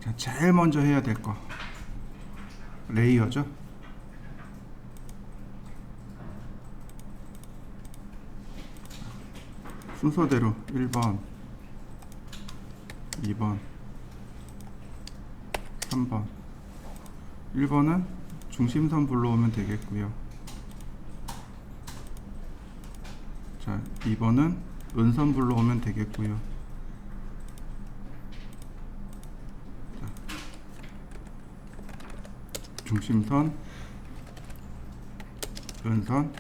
자, 제일 먼저 해야 될 거 레이어죠. 순서대로 1번, 2번, 3번. 1번은 중심선 불러오면 되겠고요. 자, 2번은 은선 불러오면 되겠고요. 자, 중심선, 은선,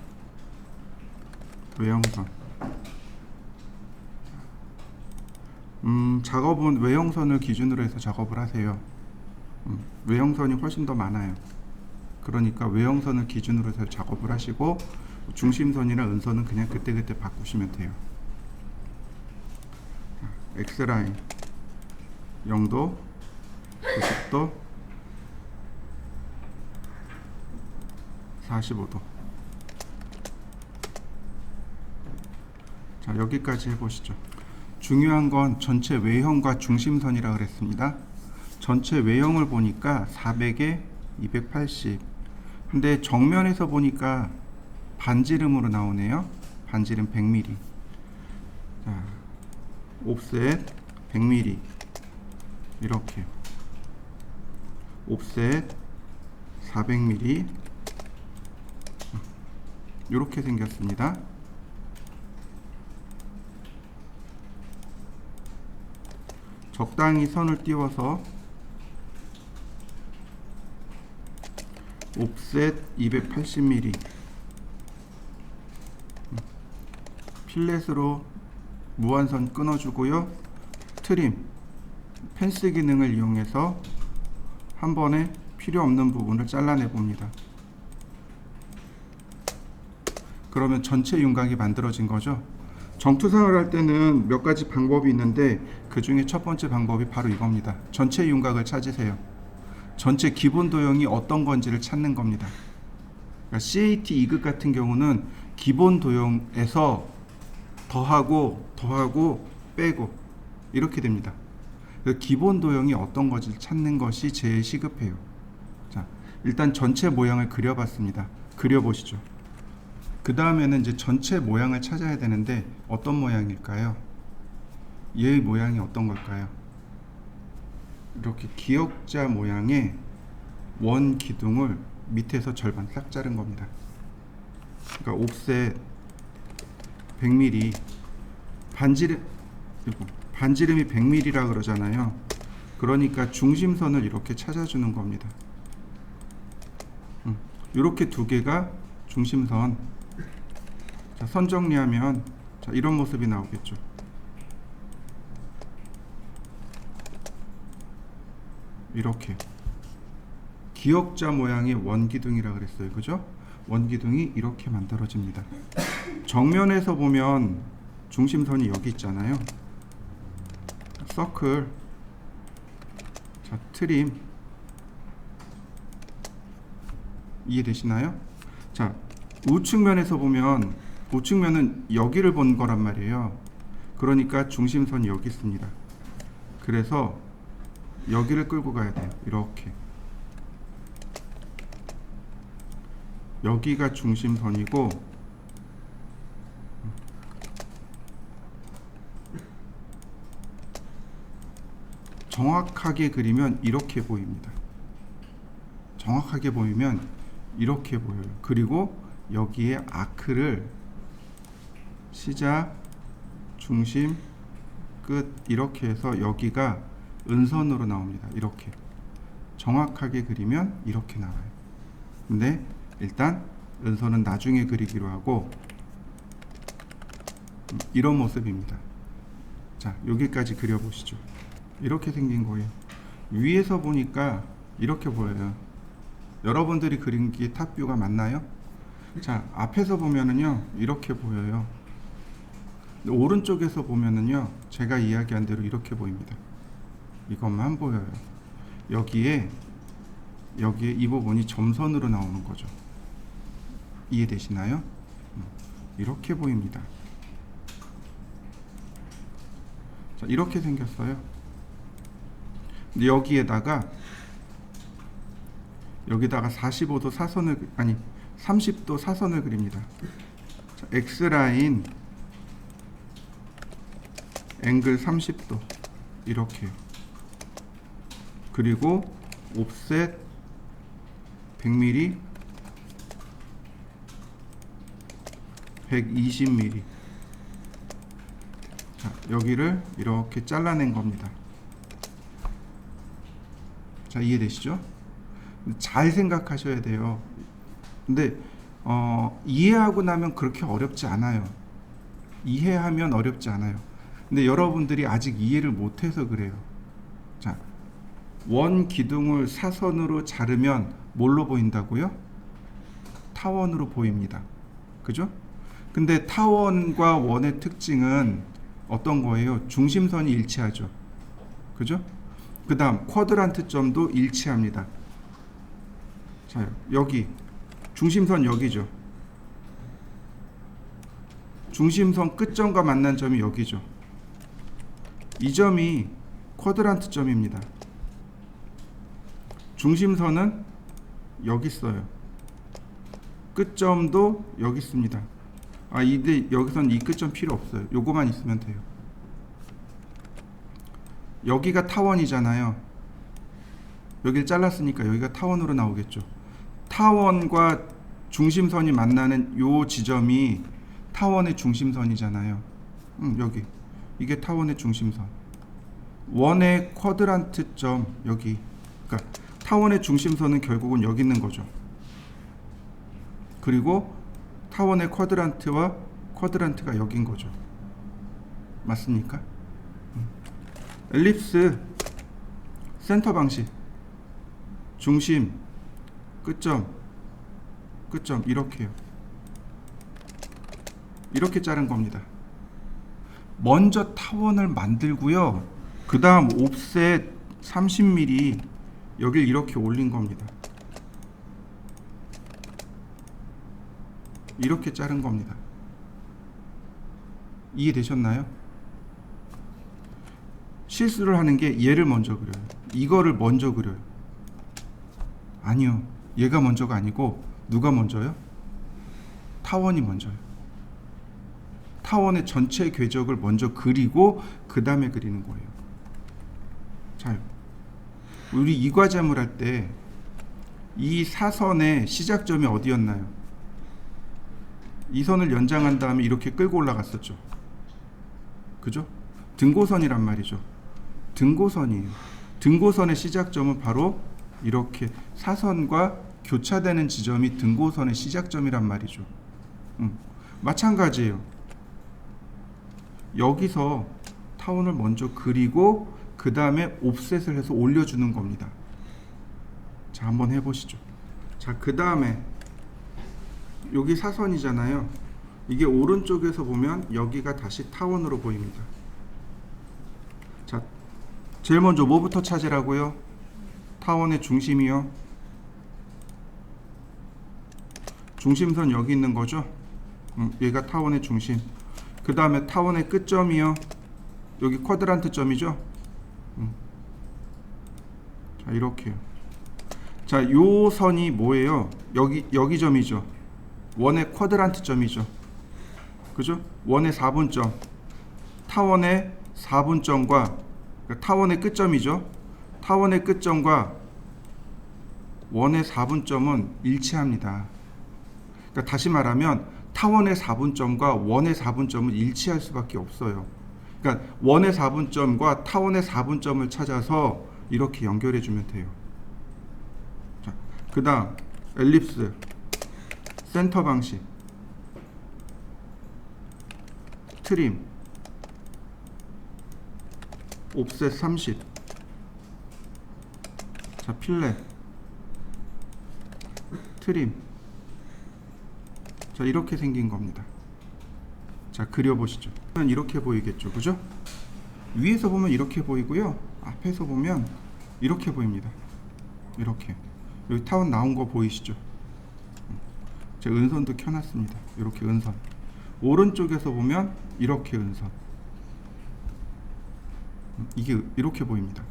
외형선. 작업은 외형선을 기준으로 해서 작업을 하세요. 외형선이 훨씬 더 많아요. 그러니까 외형선을 기준으로 해서 작업을 하시고 중심선이나 은선은 그냥 그때그때 바꾸시면 돼요. X라인 0도, 90도, 45도. 자, 여기까지 해보시죠. 중요한 건 전체 외형과 중심선이라 그랬습니다. 전체 외형을 보니까 400에 280. 근데 정면에서 보니까 반지름으로 나오네요. 반지름 100mm. 자, 옵셋 100mm. 이렇게. 옵셋 400mm. 이렇게 생겼습니다. 적당히 선을 띄워서 옵셋 280mm 필렛으로 무한선 끊어주고요. 트림, 펜스 기능을 이용해서 한 번에 필요 없는 부분을 잘라내 봅니다. 그러면 전체 윤곽이 만들어진 거죠. 정투상을 할 때는 몇 가지 방법이 있는데 그 중에 첫 번째 방법이 바로 이겁니다. 전체 윤곽을 찾으세요. 전체 기본 도형이 어떤 건지를 찾는 겁니다. 그러니까 CAT 2급 같은 경우는 기본 도형에서 더하고 빼고 이렇게 됩니다. 기본 도형이 어떤 건지를 찾는 것이 제일 시급해요. 자, 일단 전체 모양을 그려봤습니다. 그려보시죠. 그 다음에는 이제 전체 모양을 찾아야 되는데 어떤 모양일까요? 얘의 모양이 어떤 걸까요? 이렇게 기역자 모양의 원 기둥을 밑에서 절반 싹 자른 겁니다. 그러니까 옵셋 100mm, 반지름이 100mm라 그러잖아요. 그러니까 중심선을 이렇게 찾아주는 겁니다. 이렇게 두 개가 중심선. 자, 선 정리하면 자, 이런 모습이 나오겠죠. 이렇게 기역자 모양의 원기둥이라 그랬어요. 그죠? 원기둥이 이렇게 만들어집니다. 정면에서 보면 중심선이 여기 있잖아요. 서클, 자, 트림. 이해되시나요? 자, 우측면에서 보면 우측면은 여기를 본 거란 말이에요. 그러니까 중심선이 여기 있습니다. 그래서 여기를 끌고 가야 돼요. 이렇게. 여기가 중심선이고 정확하게 그리면 이렇게 보입니다. 정확하게 보이면 이렇게 보여요. 그리고 여기에 아크를 시작, 중심, 끝 이렇게 해서 여기가 은선으로 나옵니다. 이렇게 정확하게 그리면 이렇게 나와요. 근데 일단 은선은 나중에 그리기로 하고 이런 모습입니다. 자, 여기까지 그려보시죠. 이렇게 생긴 거예요. 위에서 보니까 이렇게 보여요. 여러분들이 그린 게 탑뷰가 맞나요? 자, 앞에서 보면은요 이렇게 보여요. 오른쪽에서 보면은요 제가 이야기한 대로 이렇게 보입니다. 이것만 보여요. 여기에 이 부분이 점선으로 나오는 거죠. 이해되시나요? 이렇게 보입니다. 자, 이렇게 생겼어요. 근데 여기다가 45도 사선을, 아니 30도 사선을 그립니다. 자, X라인 앵글 30도 이렇게요. 그리고 옵셋 100mm 120mm. 자, 여기를 이렇게 잘라낸 겁니다. 자, 이해되시죠? 잘 생각하셔야 돼요. 근데 이해하고 나면 그렇게 어렵지 않아요. 이해하면 어렵지 않아요. 근데 여러분들이 아직 이해를 못해서 그래요. 자, 원 기둥을 사선으로 자르면 뭘로 보인다고요? 타원으로 보입니다. 그죠? 근데 타원과 원의 특징은 어떤 거예요? 중심선이 일치하죠. 그죠? 그 다음 쿼드란트 점도 일치합니다. 자, 여기 중심선 여기죠. 중심선 끝점과 만난 점이 여기죠. 이 점이 쿼드란트 점입니다. 중심선은 여기 있어요. 끝점도 여기 있습니다. 근데 여기선 이 끝점 필요 없어요. 요거만 있으면 돼요. 여기가 타원이잖아요. 여기를 잘랐으니까 여기가 타원으로 나오겠죠. 타원과 중심선이 만나는 요 지점이 타원의 중심선이잖아요. 여기 이게 타원의 중심선. 원의 쿼드란트 점 여기. 그러니까 타원의 중심선은 결국은 여기 있는 거죠. 그리고 타원의 쿼드란트와 쿼드란트가 여긴 거죠. 맞습니까? 엘립스 센터 방식. 중심 끝점 이렇게요. 이렇게 자른 겁니다. 먼저 타원을 만들고요. 그 다음 옵셋 30mm 여길 이렇게 올린 겁니다. 이렇게 자른 겁니다. 이해되셨나요? 실수를 하는 게 얘를 먼저 그려요. 이거를 먼저 그려요. 아니요. 얘가 먼저가 아니고 누가 먼저요? 타원이 먼저요. 타원의 전체 궤적을 먼저 그리고 그 다음에 그리는 거예요. 자, 우리 이 과제물 할 때 이 사선의 시작점이 어디였나요? 이 선을 연장한 다음에 이렇게 끌고 올라갔었죠. 그죠? 등고선이란 말이죠. 등고선이에요. 등고선의 시작점은 바로 이렇게 사선과 교차되는 지점이 등고선의 시작점이란 말이죠. 마찬가지예요. 여기서 타원을 먼저 그리고 그 다음에 옵셋을 해서 올려주는 겁니다. 자, 한번 해보시죠. 자, 그 다음에 여기 사선이잖아요. 이게 오른쪽에서 보면 여기가 다시 타원으로 보입니다. 자, 제일 먼저 뭐부터 찾으라고요? 타원의 중심이요. 중심선 여기 있는 거죠. 얘가 타원의 중심. 그 다음에 타원의 끝점이요. 여기 쿼드란트 점이죠. 자, 이렇게요. 자, 요 선이 뭐예요? 여기 점이죠. 원의 쿼드란트 점이죠. 그죠? 원의 4분점. 타원의 4분점과 타원의 끝점이죠. 타원의 끝점과 원의 4분점은 일치합니다. 그러니까 다시 말하면 타원의 4분점과 원의 4분점은 일치할 수밖에 없어요. 그러니까 원의 4분점과 타원의 4분점을 찾아서 이렇게 연결해 주면 돼요. 자, 그 다음 엘립스 센터 방식 트림 옵셋 30. 자, 필렛 트림. 자, 이렇게 생긴 겁니다. 자, 그려보시죠. 이렇게 보이겠죠, 그죠? 위에서 보면 이렇게 보이고요, 앞에서 보면 이렇게 보입니다. 이렇게 여기 타원 나온 거 보이시죠? 제가 은선도 켜놨습니다. 이렇게 은선. 오른쪽에서 보면 이렇게 은선. 이게 이렇게 보입니다.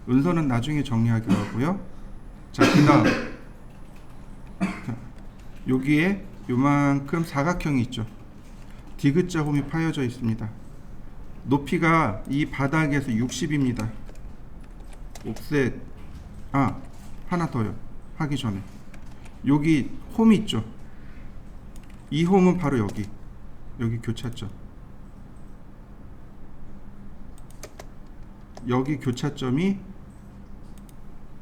은선은 나중에 정리하기로 하고요. 자, 그다음 여기에 요만큼 사각형이 있죠. 디귿자 홈이 파여져 있습니다. 높이가 이 바닥에서 60입니다. 옵셋. 하나 더요. 하기 전에 여기 홈이 있죠. 이 홈은 바로 여기 교차점. 여기 교차점이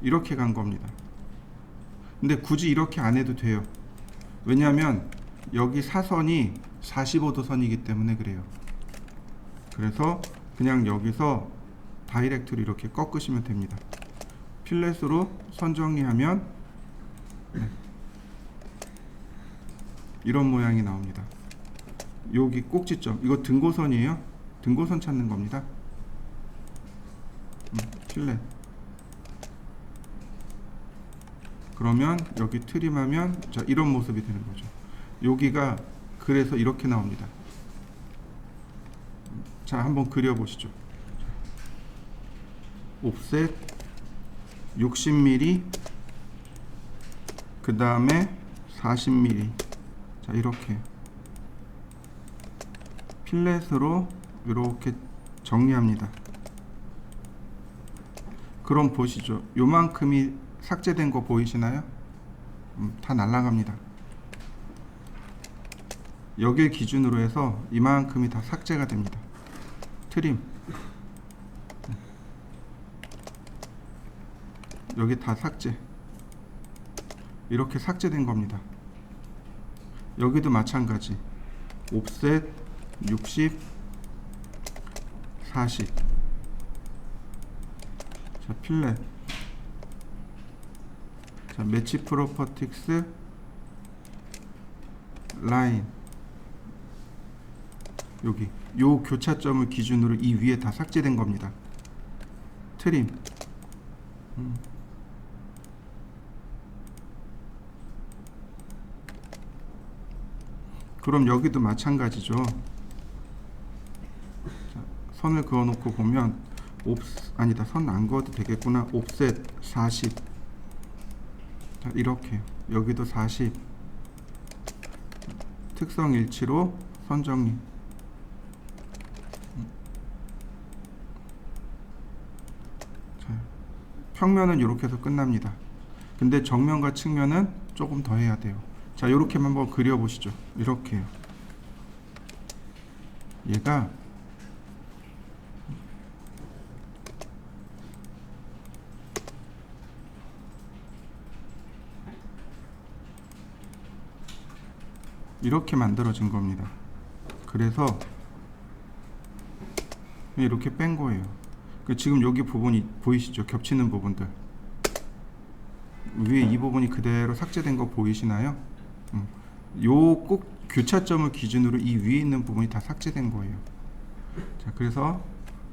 이렇게 간 겁니다. 근데 굳이 이렇게 안 해도 돼요. 왜냐하면 여기 사선이 45도 선이기 때문에 그래요. 그래서 그냥 여기서 다이렉트로 이렇게 꺾으시면 됩니다. 필렛으로 선 정리하면 이런 모양이 나옵니다. 여기 꼭지점, 이거 등고선이에요. 등고선 찾는 겁니다. 필렛. 그러면 여기 트림하면 자, 이런 모습이 되는 거죠. 여기가 그래서 이렇게 나옵니다. 자, 한번 그려보시죠. 옵셋 60mm, 그 다음에 40mm. 자, 이렇게 필렛으로 이렇게 정리합니다. 그럼 보시죠. 요만큼이 삭제된 거 보이시나요? 다 날아갑니다. 여길 기준으로 해서 이만큼이 다 삭제가 됩니다. 트림. 여기 다 삭제. 이렇게 삭제된 겁니다. 여기도 마찬가지. 옵셋 60, 40. 자, 필렛. 자, 매치 프로퍼틱스 라인. 여기 요 교차점을 기준으로 이 위에 다 삭제된 겁니다. 트림. 그럼 여기도 마찬가지죠. 자, 선을 그어 놓고 보면 아니다, 선 안 그어도 되겠구나. 옵셋 40. 자, 이렇게 여기도 40. 특성 일치로 선 정리. 자, 평면은 이렇게 해서 끝납니다. 근데 정면과 측면은 조금 더 해야 돼요. 자, 이렇게 한번 그려보시죠. 이렇게요. 얘가 이렇게 만들어진 겁니다. 그래서 이렇게 뺀 거예요. 지금 여기 부분이 보이시죠? 겹치는 부분들. 위에 이 부분이 그대로 삭제된 거 보이시나요? 요 꼭 교차점을 기준으로 이 위에 있는 부분이 다 삭제된 거예요. 자, 그래서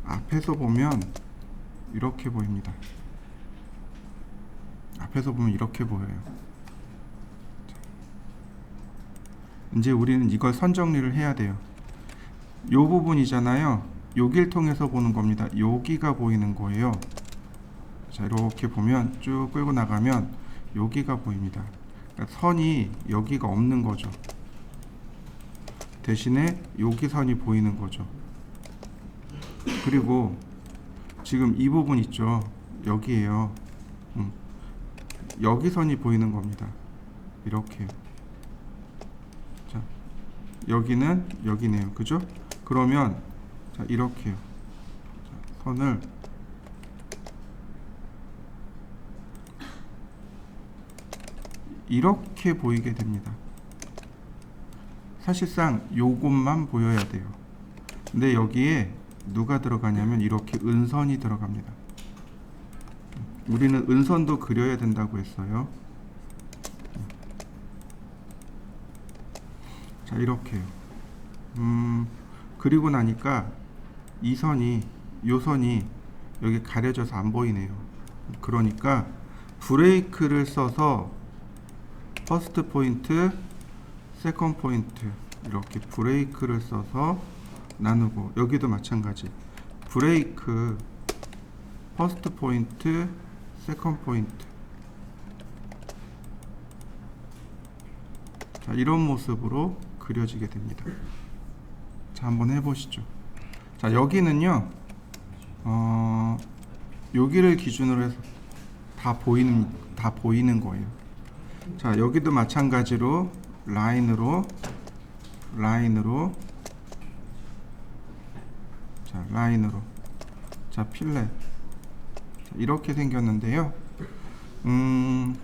앞에서 보면 이렇게 보입니다. 앞에서 보면 이렇게 보여요. 이제 우리는 이걸 선 정리를 해야 돼요. 요 부분이잖아요. 여길 통해서 보는 겁니다. 여기가 보이는 거예요. 자, 이렇게 보면 쭉 끌고 나가면 여기가 보입니다. 그러니까 선이 여기가 없는 거죠. 대신에 여기 선이 보이는 거죠. 그리고 지금 이 부분 있죠. 여기에요. 여기 선이 보이는 겁니다. 이렇게. 자, 여기는 여기네요. 그죠? 그러면 자, 이렇게요. 자, 선을 이렇게 보이게 됩니다. 사실상 요것만 보여야 돼요. 근데 여기에 누가 들어가냐면 이렇게 은선이 들어갑니다. 우리는 은선도 그려야 된다고 했어요. 자, 이렇게요. 그리고 나니까 이 선이, 요 선이 여기 가려져서 안 보이네요. 그러니까 브레이크를 써서 퍼스트 포인트, 세컨 포인트 이렇게 브레이크를 써서 나누고, 여기도 마찬가지. 브레이크 퍼스트 포인트, 세컨드 포인트. 자, 이런 모습으로 그려지게 됩니다. 자, 한번 해보시죠. 자, 여기는요, 여기를 기준으로 해서 다 보이는 거예요. 자, 여기도 마찬가지로 라인으로, 자, 라인으로, 자, 필렛. 자, 이렇게 생겼는데요.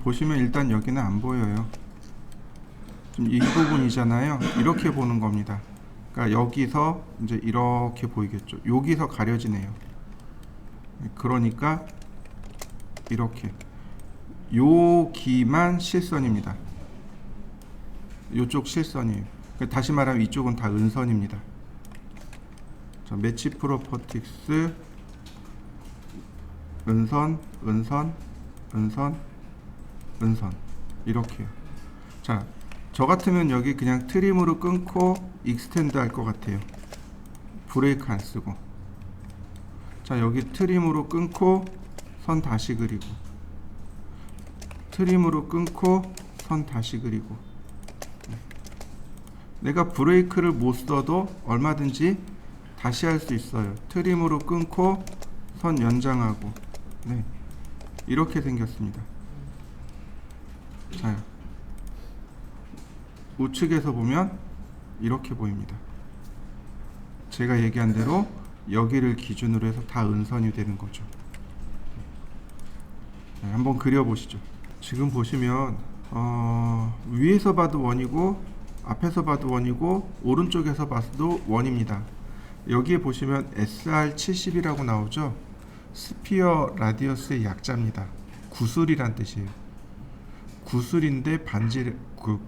보시면 일단 여기는 안 보여요. 좀 이 부분이잖아요. 이렇게 보는 겁니다. 그러니까 여기서 이제 이렇게 보이겠죠. 여기서 가려지네요. 그러니까 이렇게 여기만 실선입니다. 이쪽 실선이에요. 그러니까 다시 말하면 이쪽은 다 은선입니다. 자, 매치 프로퍼틱스 은선, 은선, 은선, 은선 이렇게요. 자, 저 같으면 여기 그냥 트림으로 끊고 익스텐드 할 것 같아요. 브레이크 안 쓰고. 자, 여기 트림으로 끊고 선 다시 그리고, 트림으로 끊고 선 다시 그리고. 내가 브레이크를 못 써도 얼마든지 다시 할 수 있어요. 트림으로 끊고 선 연장하고. 네, 이렇게 생겼습니다. 자, 우측에서 보면 이렇게 보입니다. 제가 얘기한 대로 여기를 기준으로 해서 다 은선이 되는 거죠. 네, 한번 그려보시죠. 지금 보시면 위에서 봐도 원이고 앞에서 봐도 원이고 오른쪽에서 봐도 원입니다. 여기에 보시면 SR70이라고 나오죠. 스피어 라디어스의 약자입니다. 구슬이란 뜻이에요. 구슬인데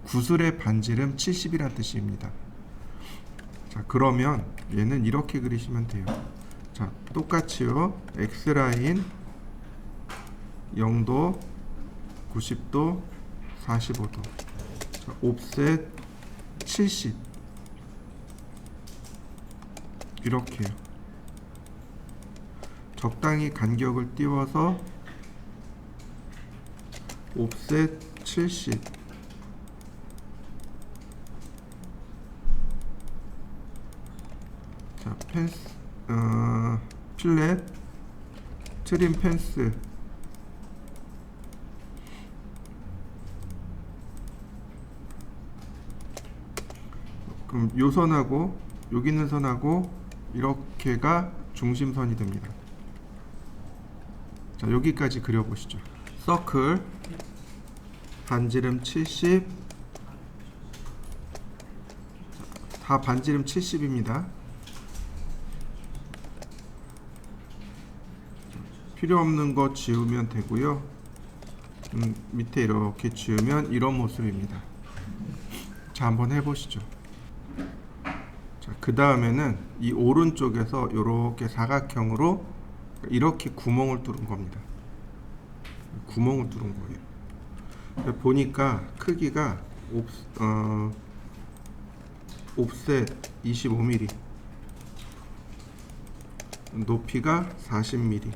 구슬의 반지름 70이란 뜻입니다. 자, 그러면 얘는 이렇게 그리시면 돼요. 자, 똑같이요. X라인 0도, 90도, 45도. 자, 옵셋 70. 이렇게요. 적당히 간격을 띄워서 옵셋 70. 자, 펜스, 필렛, 트림 펜스. 그럼 요 선하고 여기 있는 선하고 이렇게가 중심선이 됩니다. 자, 여기까지 그려보시죠. 서클 반지름 70. 다 반지름 70입니다. 필요 없는 거 지우면 되고요. 밑에 이렇게 지우면 이런 모습입니다. 자, 한번 해보시죠. 자, 그 다음에는 이 오른쪽에서 이렇게 사각형으로 이렇게 구멍을 뚫은 겁니다. 구멍을 뚫은 거예요. 보니까 크기가 옵셋 25mm, 높이가 40mm.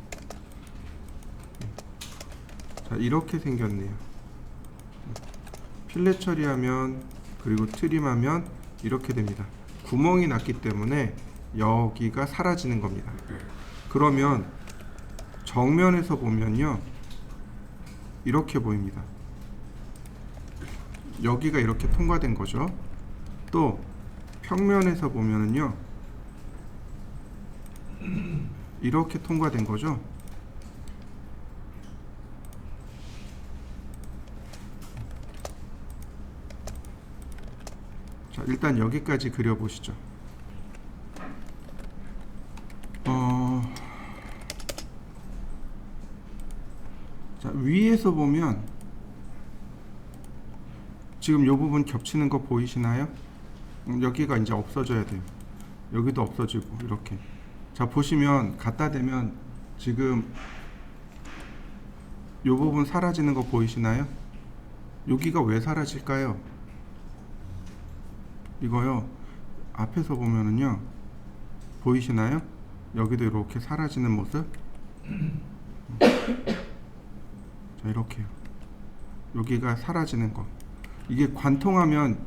자, 이렇게 생겼네요. 필렛 처리하면 그리고 트림하면 이렇게 됩니다. 구멍이 났기 때문에 여기가 사라지는 겁니다. 그러면 정면에서 보면요, 이렇게 보입니다. 여기가 이렇게 통과된 거죠. 또 평면에서 보면은요, 이렇게 통과된 거죠. 자, 일단 여기까지 그려보시죠. 자, 위에서 보면 지금 이 부분 겹치는 거 보이시나요? 여기가 이제 없어져야 돼요. 여기도 없어지고 이렇게. 자, 보시면 갖다 대면 지금 이 부분 사라지는 거 보이시나요? 여기가 왜 사라질까요? 이거요, 앞에서 보면은요, 보이시나요? 여기도 이렇게 사라지는 모습. 자, 이렇게요. 여기가 사라지는 거. 이게 관통하면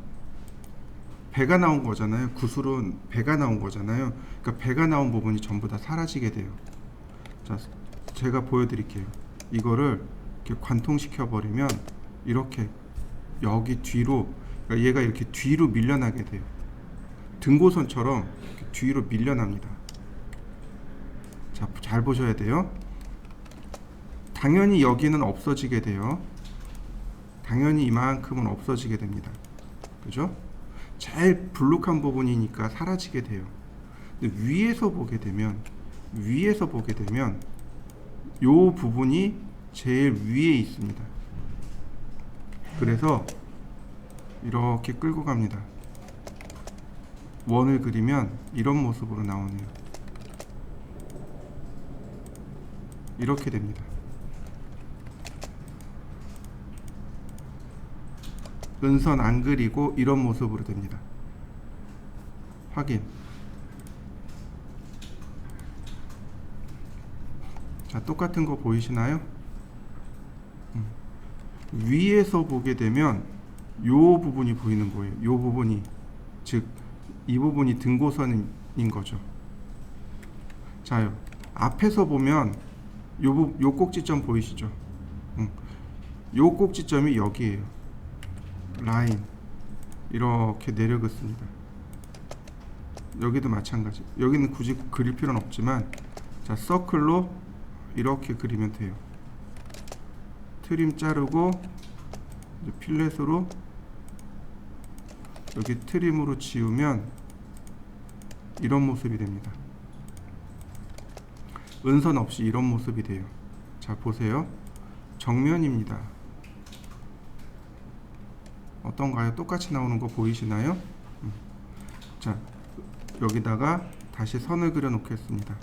배가 나온 거잖아요. 구슬은 배가 나온 거잖아요. 그러니까 배가 나온 부분이 전부 다 사라지게 돼요. 자, 제가 보여드릴게요. 이거를 이렇게 관통시켜 버리면 이렇게 여기 뒤로, 그러니까 얘가 이렇게 뒤로 밀려나게 돼요. 등고선처럼 이렇게 뒤로 밀려납니다. 자, 잘 보셔야 돼요. 당연히 여기는 없어지게 돼요. 당연히 이만큼은 없어지게 됩니다. 그죠? 제일 불룩한 부분이니까 사라지게 돼요. 근데 위에서 보게 되면 요 부분이 제일 위에 있습니다. 그래서 이렇게 끌고 갑니다. 원을 그리면 이런 모습으로 나오네요. 이렇게 됩니다. 은선 안 그리고 이런 모습으로 됩니다. 확인. 자, 똑같은 거 보이시나요? 위에서 보게 되면 요 부분이 보이는 거예요. 요 부분이, 즉 이 부분이 등고선인 거죠. 자요, 앞에서 보면 요 꼭지점 보이시죠? 요 꼭지점이 여기에요. 라인 이렇게 내려긋습니다. 여기도 마찬가지. 여기는 굳이 그릴 필요는 없지만, 자, 서클로 이렇게 그리면 돼요. 트림 자르고 이제 필렛으로 여기 트림으로 지우면 이런 모습이 됩니다. 은선 없이 이런 모습이 돼요. 자, 보세요. 정면입니다. 어떤가요? 똑같이 나오는 거 보이시나요? 자, 여기다가 다시 선을 그려 놓겠습니다.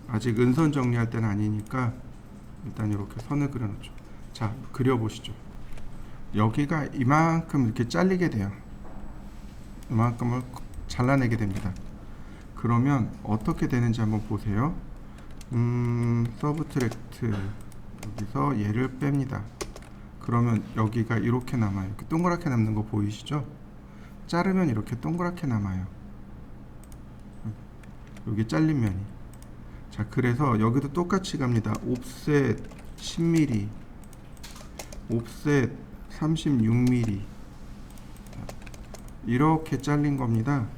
아직 은선 정리할 때는 아니니까 일단 이렇게 선을 그려 놓죠. 자, 그려 보시죠. 여기가 이만큼 이렇게 잘리게 돼요. 이만큼을 잘라내게 됩니다. 그러면 어떻게 되는지 한번 보세요. 서브트랙트, 여기서 얘를 뺍니다. 그러면 여기가 이렇게 남아요. 이렇게 동그랗게 남는 거 보이시죠? 자르면 이렇게 동그랗게 남아요. 여기 잘린 면이. 자, 그래서 여기도 똑같이 갑니다. 옵셋 10mm, 옵셋 36mm, 이렇게 잘린 겁니다.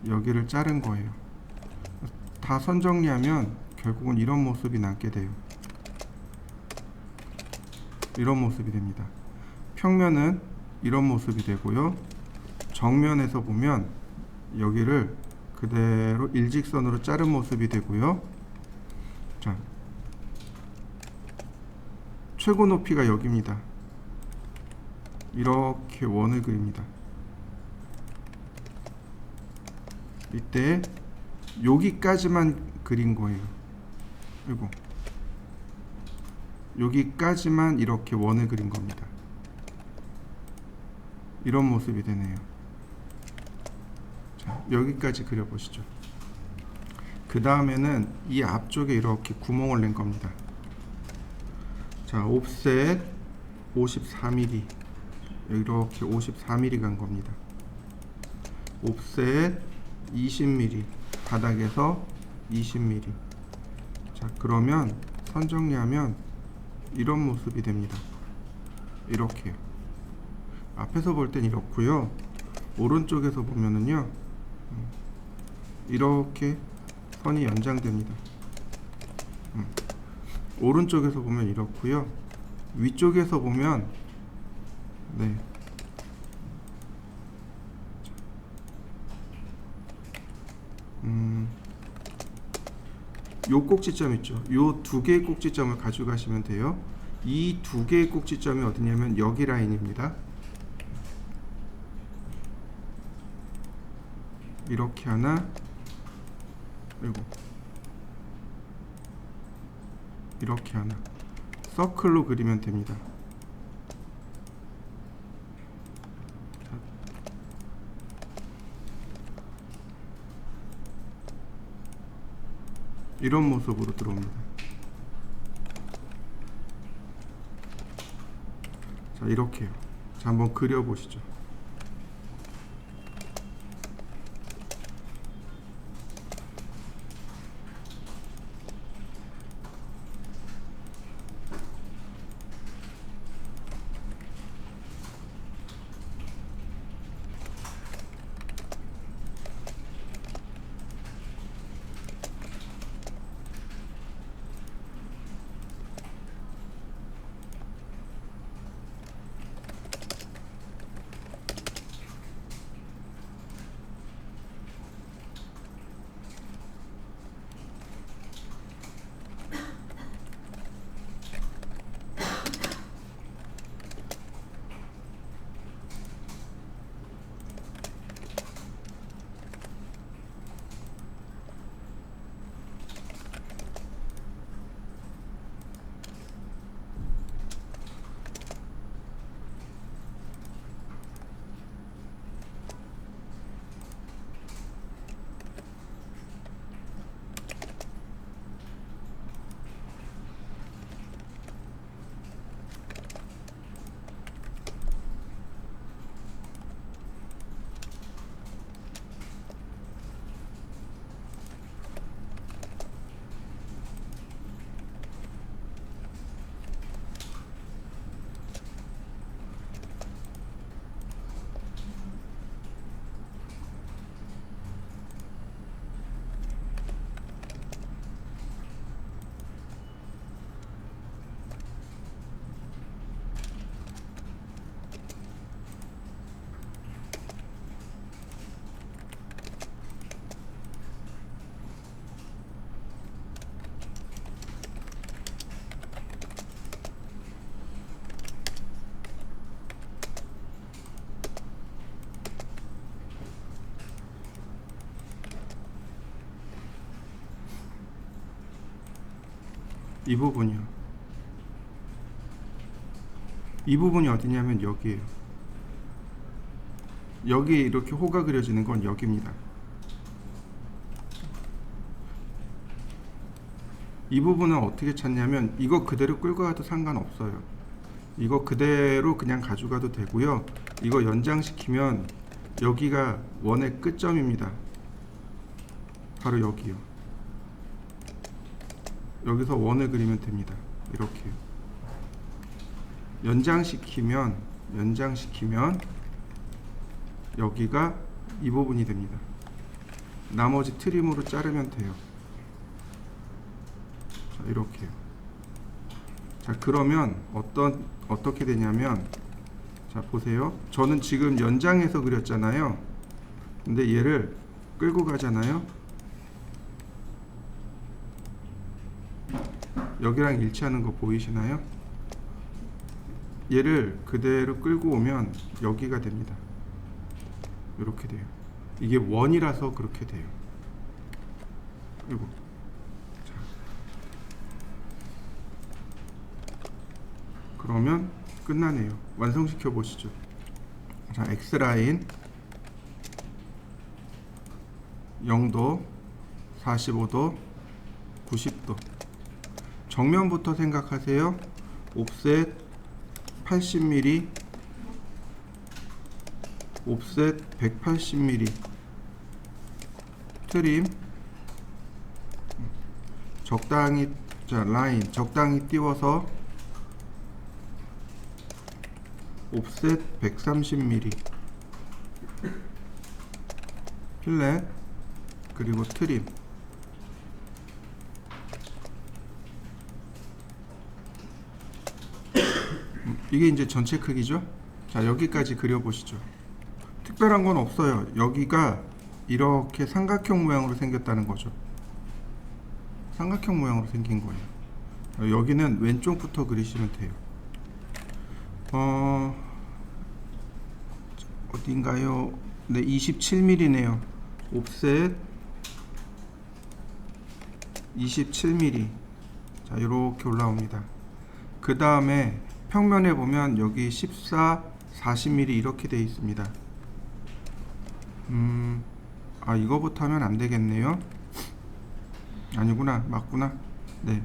여기를 자른 거예요. 다 선 정리하면 결국은 이런 모습이 남게 돼요. 이런 모습이 됩니다. 평면은 이런 모습이 되고요. 정면에서 보면 여기를 그대로 일직선으로 자른 모습이 되고요. 자, 최고 높이가 여기입니다. 이렇게 원을 그립니다. 이때 여기까지만 그린 거예요. 그리고 여기까지만 이렇게 원을 그린 겁니다. 이런 모습이 되네요. 자, 여기까지 그려보시죠. 그 다음에는 이 앞쪽에 이렇게 구멍을 낸 겁니다. 자, 옵셋 54mm, 이렇게 54mm 간 겁니다. 옵셋 20mm, 바닥에서 20mm. 자, 그러면 선 정리하면 이런 모습이 됩니다. 이렇게요. 앞에서 볼 땐 이렇고요. 오른쪽에서 보면은요, 이렇게 선이 연장됩니다. 오른쪽에서 보면 이렇고요. 위쪽에서 보면, 네, 요 꼭지점 있죠. 요 두 개의 꼭지점을 가져가시면 돼요. 이 두 개의 꼭지점이 어디냐면 여기 라인입니다. 이렇게 하나, 그리고 이렇게 하나, 서클로 그리면 됩니다. 이런 모습으로 들어옵니다. 자, 이렇게요. 자, 한번 그려보시죠. 이 부분이요. 이 부분이 어디냐면 여기에요. 여기 이렇게 호가 그려지는 건 여기입니다. 이 부분은 어떻게 찾냐면 이거 그대로 끌고 가도 상관없어요. 이거 그대로 그냥 가져가도 되고요. 이거 연장시키면 여기가 원의 끝점입니다. 바로 여기요. 여기서 원을 그리면 됩니다. 이렇게요. 연장시키면 여기가 이 부분이 됩니다. 나머지 트림으로 자르면 돼요. 자, 이렇게요. 자, 그러면 어떻게 되냐면, 자, 보세요. 저는 지금 연장해서 그렸잖아요. 근데 얘를 끌고 가잖아요. 여기랑 일치하는 거 보이시나요? 얘를 그대로 끌고 오면 여기가 됩니다. 이렇게 돼요. 이게 원이라서 그렇게 돼요. 그리고 자, 그러면 끝나네요. 완성시켜 보시죠. 자, X라인 0도, 45도, 90도. 정면부터 생각하세요. 옵셋 80mm, 옵셋 180mm, 트림 적당히, 자, 라인 적당히 띄워서 옵셋 130mm, 필렛, 그리고 트림. 이게 이제 전체 크기죠. 자, 여기까지 그려보시죠. 특별한 건 없어요. 여기가 이렇게 삼각형 모양으로 생겼다는 거죠. 삼각형 모양으로 생긴 거예요. 여기는 왼쪽부터 그리시면 돼요. 어딘가요? 네, 27mm네요. 옵셋 27mm. 자, 이렇게 올라옵니다. 그 다음에 평면에 보면 여기 14, 40mm 이렇게 되어 있습니다. 이거부터 하면 안 되겠네요. 아니구나, 맞구나. 네,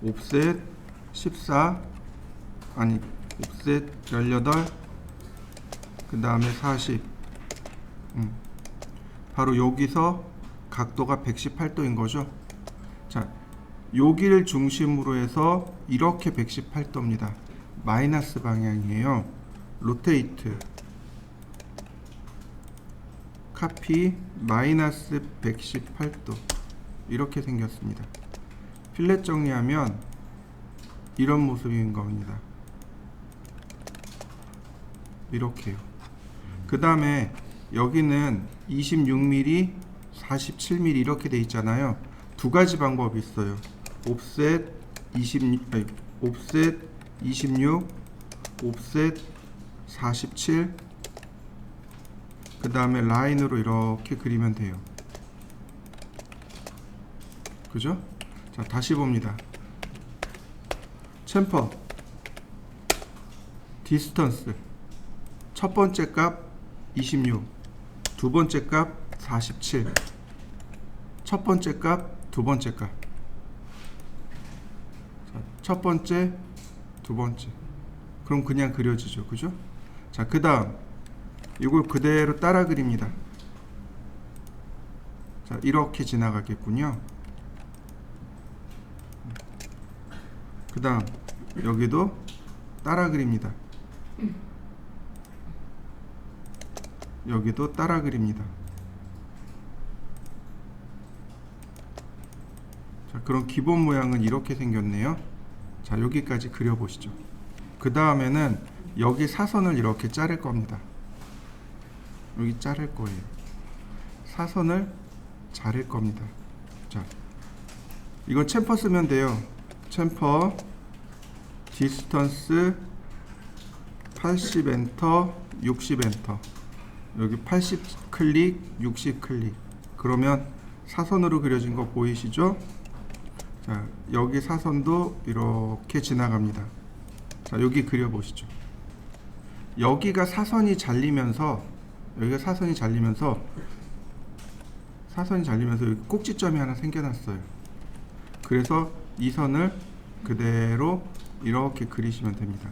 옵셋 14, 아니 옵셋 18, 그 다음에 40. 바로 여기서 각도가 118도인 거죠. 자, 여기를 중심으로 해서 이렇게 118도입니다. 마이너스 방향이에요. 로테이트 카피 마이너스 118도 이렇게 생겼습니다. 필렛 정리하면 이런 모습인 겁니다. 이렇게요. 그 다음에 여기는 26mm, 47mm 이렇게 돼 있잖아요. 두 가지 방법이 있어요. 옵셋 26, 옵셋 47, 그 다음에 라인으로 이렇게 그리면 돼요. 그죠? 자, 다시 봅니다. 챔퍼 디스턴스 첫 번째 값 26, 두 번째 값 47, 첫 번째 값, 두 번째 값. 자, 첫 번째, 두 번째. 그럼 그냥 그려지죠. 그죠? 자, 그 다음 이걸 그대로 따라 그립니다. 자, 이렇게 지나가겠군요. 그 다음 여기도 따라 그립니다. 여기도 따라 그립니다. 자, 그럼 기본 모양은 이렇게 생겼네요. 자, 여기까지 그려보시죠. 그 다음에는 여기 사선을 이렇게 자를 겁니다. 여기 자를 거예요. 사선을 자를 겁니다. 자, 이건 챔퍼 쓰면 돼요. 챔퍼 디스턴스 80 엔터 60 엔터, 여기 80 클릭 60 클릭. 그러면 사선으로 그려진 거 보이시죠? 자, 여기 사선도 이렇게 지나갑니다. 자, 여기 그려보시죠. 여기가 사선이 잘리면서 여기 꼭지점이 하나 생겨났어요. 그래서 이 선을 그대로 이렇게 그리시면 됩니다.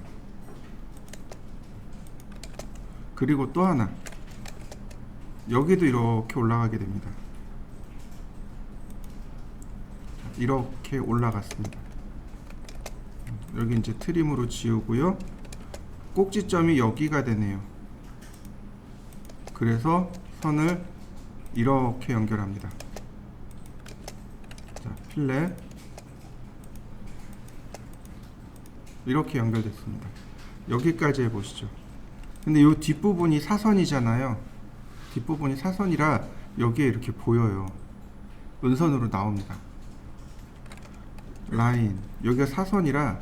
그리고 또 하나, 여기도 이렇게 올라가게 됩니다. 이렇게 올라갔습니다. 여기 이제 트림으로 지우고요. 꼭지점이 여기가 되네요. 그래서 선을 이렇게 연결합니다. 자, 필렛 이렇게 연결됐습니다. 여기까지 해보시죠. 근데 이 뒷부분이 사선이잖아요. 뒷부분이 사선이라 여기에 이렇게 보여요. 은선으로 나옵니다. 라인, 여기가 사선이라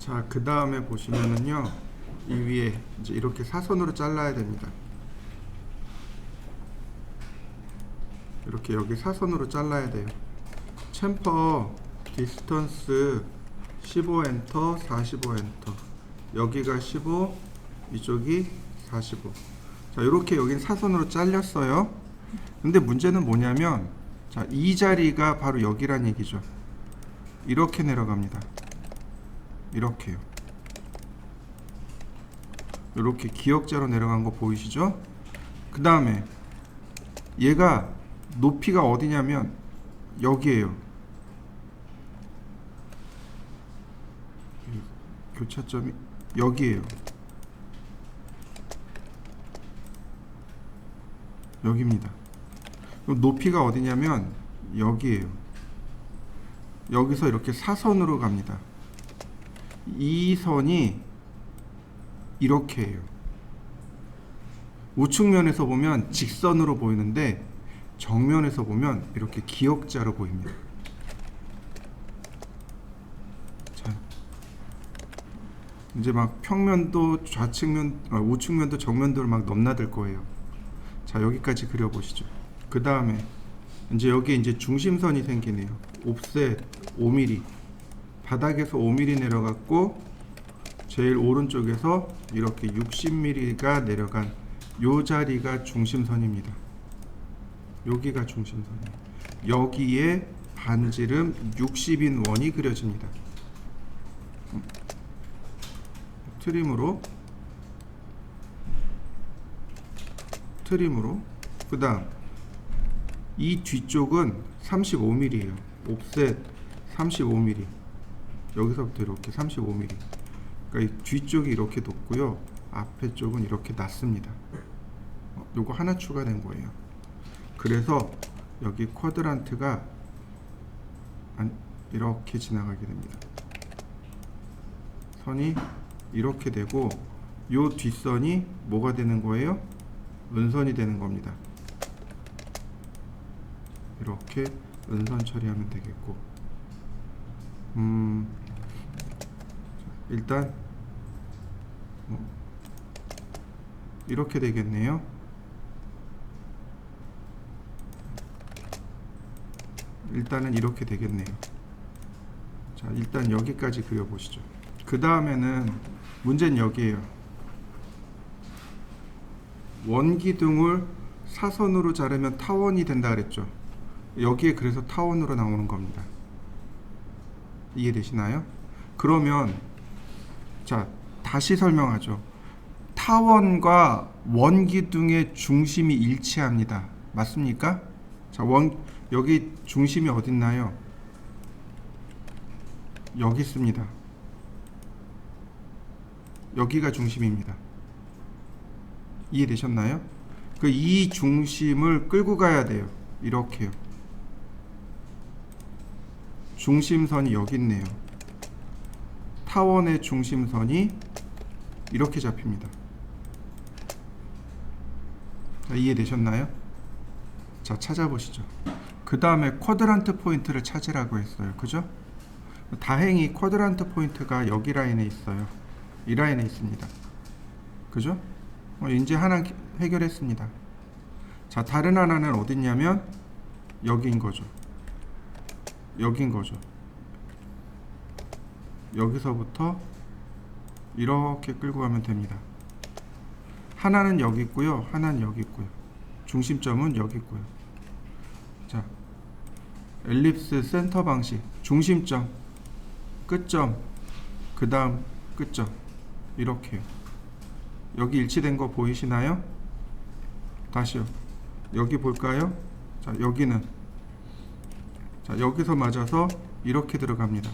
자, 그 다음에 보시면은요, 이 위에 이제 이렇게 사선으로 잘라야 됩니다. 이렇게 여기 사선으로 잘라야 돼요. 챔퍼 디스턴스 15 엔터 45 엔터, 여기가 15, 이쪽이 45. 자, 이렇게 여긴 사선으로 잘렸어요. 근데 문제는 뭐냐면, 자, 이 자리가 바로 여기란 얘기죠. 이렇게 내려갑니다. 이렇게요. 이렇게 기역자로 내려간 거 보이시죠? 그 다음에 얘가 높이가 어디냐면 여기에요. 교차점이 여기에요. 여기입니다. 그럼 높이가 어디냐면 여기에요. 여기서 이렇게 사선으로 갑니다. 이 선이 이렇게 해요. 우측면에서 보면 직선으로 보이는데 정면에서 보면 이렇게 기역자로 보입니다. 자, 이제 막 평면도 좌측면, 우측면도 정면도를 막 넘나들 거예요. 자, 여기까지 그려보시죠. 그 다음에 이제 여기 이제 중심선이 생기네요. 옵셋 5mm, 바닥에서 5mm 내려갔고 제일 오른쪽에서 이렇게 60mm가 내려간 요 자리가 중심선입니다. 여기가 중심선이에요. 여기에 반지름 60인 원이 그려집니다. 트림으로 그 다음 이 뒤쪽은 35mm예요. 옵셋 35mm, 여기서부터 이렇게 35mm. 그러니까 이 뒤쪽이 이렇게 높고요, 앞에 쪽은 이렇게 낮습니다. 요거 하나 추가된 거예요. 그래서 여기 쿼드란트가 이렇게 지나가게 됩니다. 선이 이렇게 되고 요 뒷선이 뭐가 되는 거예요? 은선이 되는 겁니다. 이렇게 은선 처리하면 되겠고, 일단 이렇게 되겠네요. 일단은 이렇게 되겠네요. 자, 일단 여기까지 그려보시죠. 그 다음에는 문제는 여기에요. 원기둥을 사선으로 자르면 타원이 된다 그랬죠. 여기에 그래서 타원으로 나오는 겁니다. 이해되시나요? 그러면 자, 다시 설명하죠. 타원과 원기둥의 중심이 일치합니다. 맞습니까? 자, 여기 중심이 어딨나요? 여기 있습니다. 여기가 중심입니다. 이해되셨나요? 이 중심을 끌고 가야 돼요. 이렇게요. 중심선이 여기 있네요. 타원의 중심선이 이렇게 잡힙니다. 자, 이해되셨나요? 자, 찾아보시죠. 그 다음에 쿼드란트 포인트를 찾으라고 했어요. 그죠? 다행히 쿼드란트 포인트가 여기 라인에 있어요. 이 라인에 있습니다. 그죠? 이제 하나 해결했습니다. 자, 다른 하나는 어딨냐면 여기인 거죠. 여기인 거죠. 여기서부터 이렇게 끌고 가면 됩니다. 하나는 여기 있고요, 하나는 여기 있고요. 중심점은 여기 있고요. 자, 엘립스 센터 방식, 중심점, 끝점, 그 다음 끝점, 이렇게요. 여기 일치된 거 보이시나요? 다시요. 여기 볼까요? 자, 여기는, 자, 여기서 맞아서 이렇게 들어갑니다.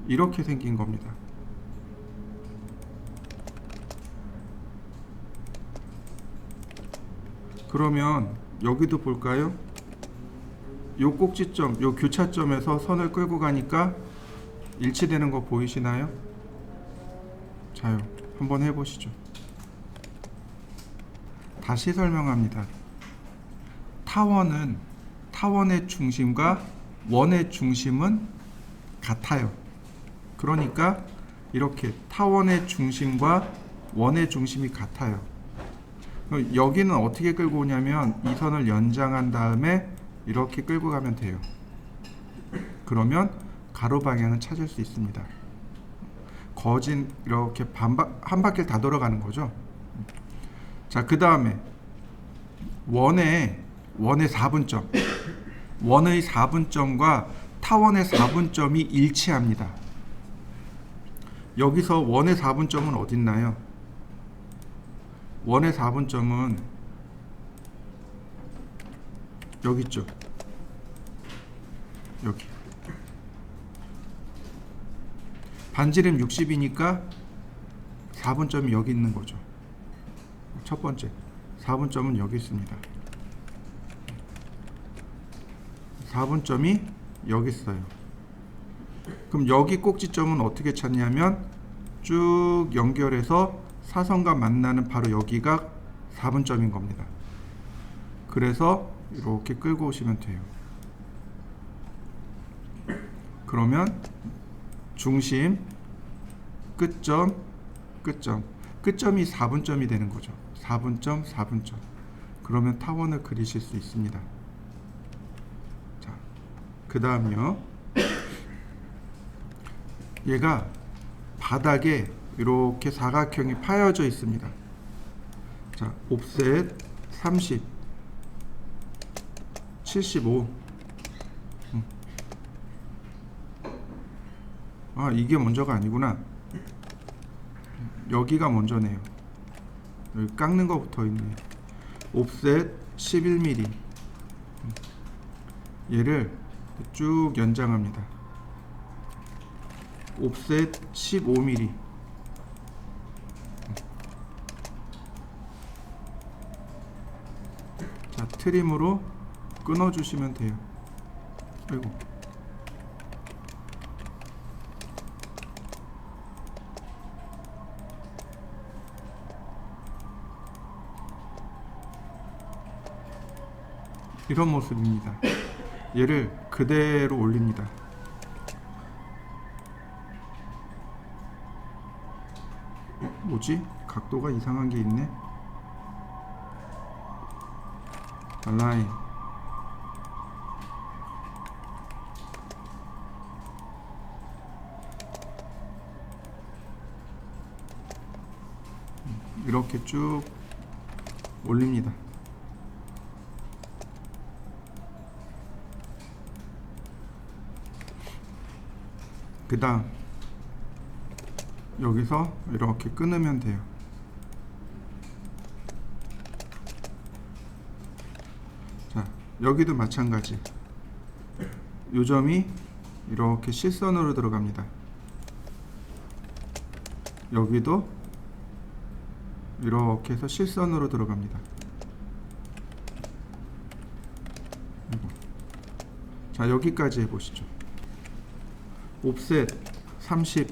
이렇게 생긴 겁니다. 그러면 여기도 볼까요? 요 꼭지점, 요 교차점에서 선을 끌고 가니까 일치되는 거 보이시나요? 자요, 한번 해보시죠. 다시 설명합니다. 타원은 타원의 중심과 원의 중심은 같아요. 그러니까 이렇게 타원의 중심과 원의 중심이 같아요. 여기는 어떻게 끌고 오냐면 이 선을 연장한 다음에 이렇게 끌고 가면 돼요. 그러면 가로 방향은 찾을 수 있습니다. 거진 이렇게 한 바퀴를 다 돌아가는 거죠. 자, 그 다음에 원의 4분점, 원의 4분점과 타원의 4분점이 일치합니다. 여기서 원의 4분점은 어디 있나요? 원의 4분점은 여기 있죠. 여기. 반지름 60이니까 4분점이 여기 있는 거죠. 첫 번째 4분점은 여기 있습니다. 4분점이 여기 있어요. 그럼 여기 꼭지점은 어떻게 찾냐면 쭉 연결해서 사선과 만나는 바로 여기가 4분점인 겁니다. 그래서 이렇게 끌고 오시면 돼요. 그러면 중심, 끝점, 끝점이 4분점이 되는 거죠. 4분점, 4분점. 그러면 타원을 그리실 수 있습니다. 자, 그 다음요. 얘가 바닥에 이렇게 사각형이 파여져 있습니다. 자, 옵셋 30, 75. 아, 이게 먼저가 아니구나. 여기가 먼저네요. 여기 깎는 거 붙어 있네. 옵셋 11mm. 얘를 쭉 연장합니다. 옵셋 15mm. 자, 트림으로 끊어 주시면 돼요. 아이고. 이런 모습입니다. 얘를 그대로 올립니다. 뭐지? 각도가 이상한 게 있네. 라인. 이렇게 쭉 올립니다. 그 다음 여기서 이렇게 끊으면 돼요. 자, 여기도 마찬가지. 요점이 이렇게 실선으로 들어갑니다. 여기도 이렇게 해서 실선으로 들어갑니다. 자, 여기까지 해보시죠. 옵셋 30,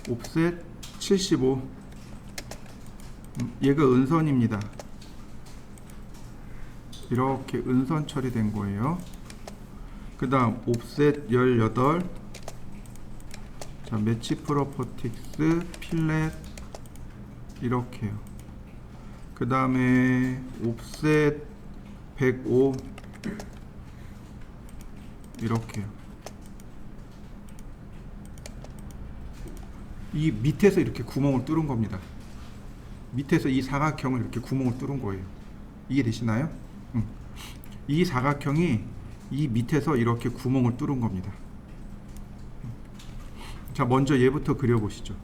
옵셋 75. 얘가 은선입니다. 이렇게 은선 처리된 거예요. 그 다음 옵셋 18. 자, 매치 프로퍼틱스 필렛 이렇게요. 그 다음에 옵셋 105 이렇게요. 이 밑에서 이렇게 구멍을 뚫은 겁니다. 밑에서 이 사각형을 이렇게 구멍을 뚫은 거예요. 이해되시나요? 이 사각형이 이 밑에서 이렇게 구멍을 뚫은 겁니다. 자, 먼저 얘부터 그려보시죠.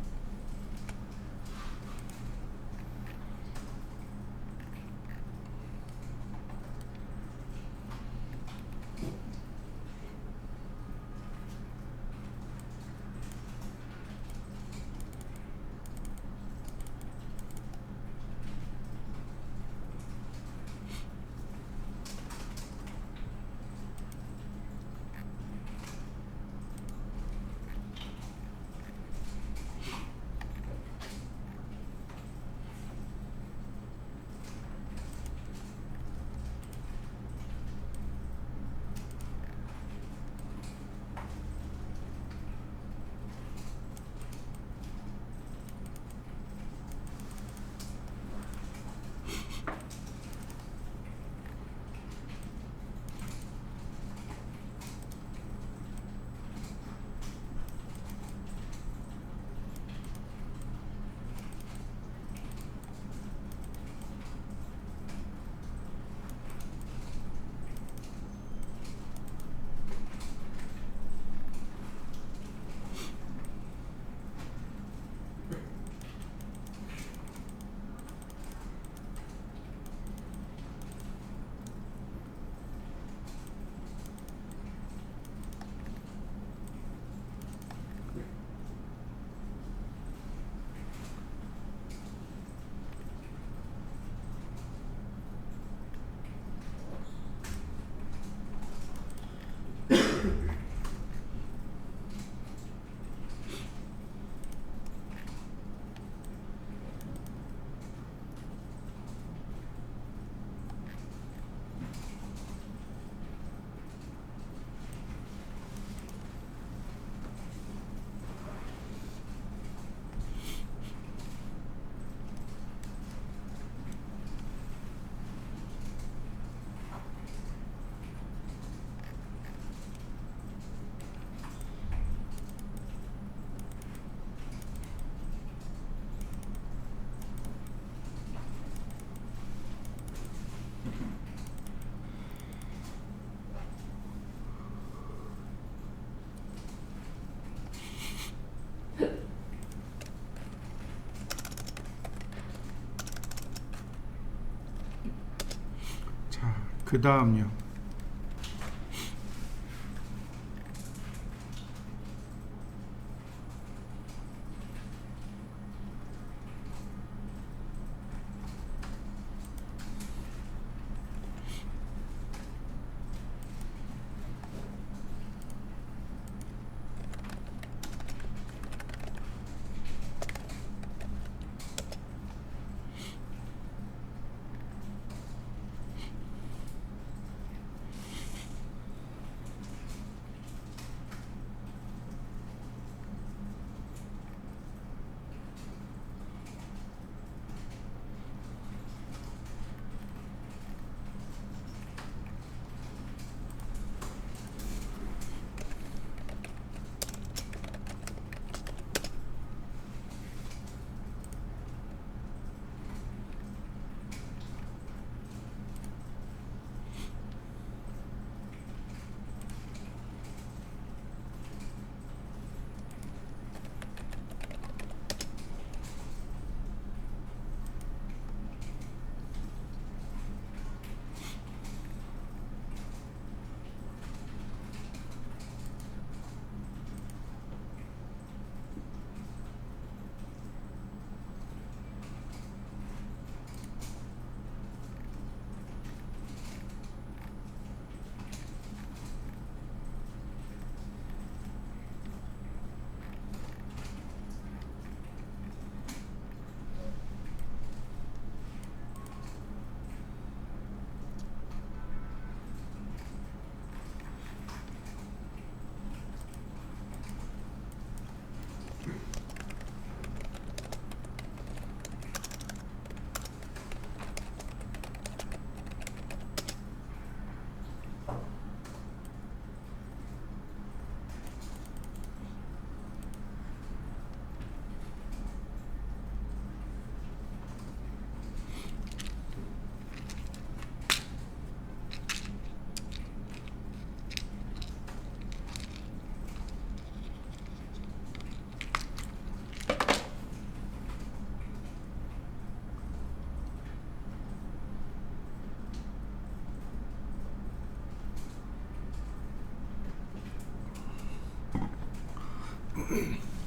그 다음요.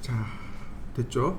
자, 됐죠?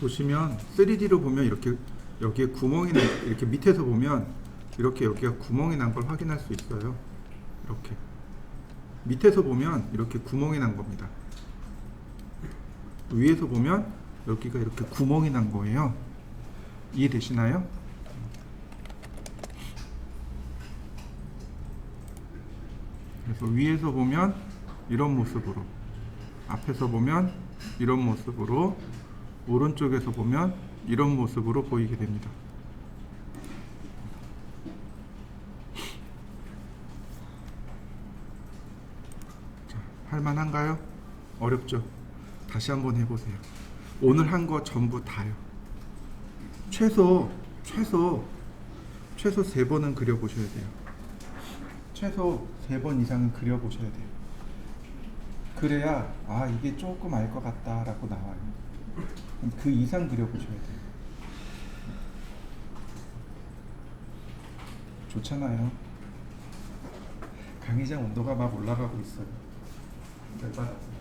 보시면 3D로 보면 이렇게 여기에 구멍이 난, 이렇게 밑에서 보면 이렇게 여기가 구멍이 난 걸 확인할 수 있어요. 이렇게 밑에서 보면 이렇게 구멍이 난 겁니다. 위에서 보면 여기가 이렇게 구멍이 난 거예요. 이해되시나요? 그래서 위에서 보면 이런 모습으로, 앞에서 보면 이런 모습으로, 오른쪽에서 보면 이런 모습으로 보이게 됩니다. 자, 할만한가요? 어렵죠? 다시 한번 해보세요. 오늘 한 거 전부 다요. 최소 3번은 그려보셔야 돼요. 최소 3번 이상은 그려보셔야 돼요. 그래야 아 이게 조금 알 것 같다 라고 나와요. 그 이상 그려보셔야 돼요. 좋잖아요. 강의장 온도가 막 올라가고 있어요. 열받아서.